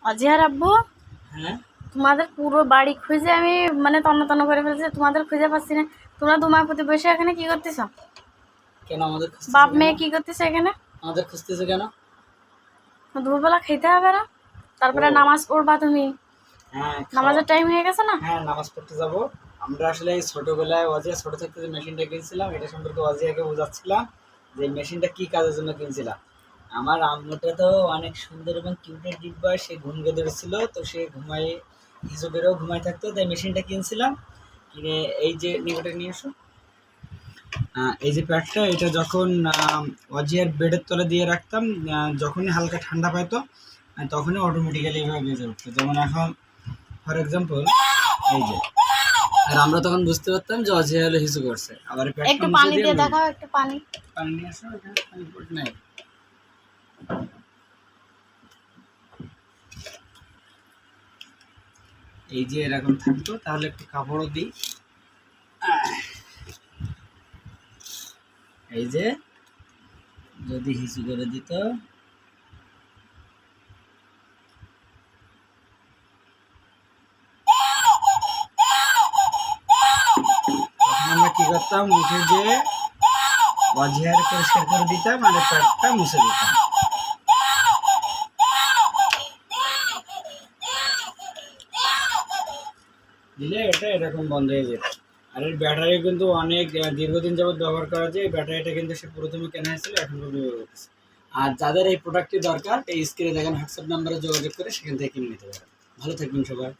অজিহার আব্বু, হ্যাঁ তোমাদের পুরো বাড়ি খুঁজে আমি মানে তন্ন তন্ন করে ফেলছি, তোমাদের খুঁজে পাচ্ছি না। তোমরা দুমাপতি বসে এখানে কি করতেছ? কেন আমাদের খুঁজতেছো বাপ কেন? মেয়ে কি করতেছে এখানে? আমাদের খুঁজতেছো কেন? দুপুরবেলা খেতে হবে না? তারপরে ও নামাজ পড়বা তুমি। হ্যাঁ নামাজের টাইম হয়ে গেছে না? হ্যাঁ নামাজ পড়তে যাব। আমরা আসলে এই ছোটবেলায় ছোট থাকতে যে মেশিনটা কিনছিলাম এটা সম্পর্কে ওয়াজিয়াকে বোঝাচ্ছিলাম যে মেশিনটা কি কাজের জন্য কিনছিলাম। আমার আম্মুটা তো অনেক সুন্দর এবং কিউটের ডিব্বা, সে ঘুম ধরেছিল, তো সে ঘুমায় হিসুকেরও ঘুমায় থাকতো, তাই মেশিনটা কিনছিলাম। কিনে এই যে নিকটে নিয়ে আসো, এই যে প্যাডটা, এটা যখন অজিয়ার বেডের তলে দিয়ে রাখতাম, যখনই হালকা ঠান্ডা পাইতো তখনই অটোমেটিক্যালি এভাবে বেজে উঠতো। যেমন এখন ফর এক্সাম্পল এই যে, আর আমরা তখন বুঝতে পারতাম যে অজিয়া হলো হিসু করছে। আবার একটু পানি দিয়ে দেখাও, একটু পানি। পানি নিয়ে আসো, পানি নাই। এই যে এরকম থাকতো, তাহলে একটু কাপড়ও দিই। এই যে যদি হিসু করে দিত, আমরা কি করতাম, উঠে যে অজিহার পরিষ্কার করে দিতাম আর প্যাডটা মুছে দিতাম। দিলে এটা এরকম বন্ধ হয়ে যেত। আর এর ব্যাটারি কিন্তু অনেক দীর্ঘদিন যাবত ব্যবহার করা যায়। ব্যাটারিটা কিন্তু সে প্রথমে কেনা হয়েছিল, এখন পর্যন্ত ব্যবহার করতেছে। আর যাদের এই প্রোডাক্টটি দরকার, এই স্ক্রিনে দেখেন হোয়াটসঅ্যাপ নাম্বারে যোগাযোগ করে সেখান থেকে কিনে নিতে পারেন। ভালো থাকবেন সবাই।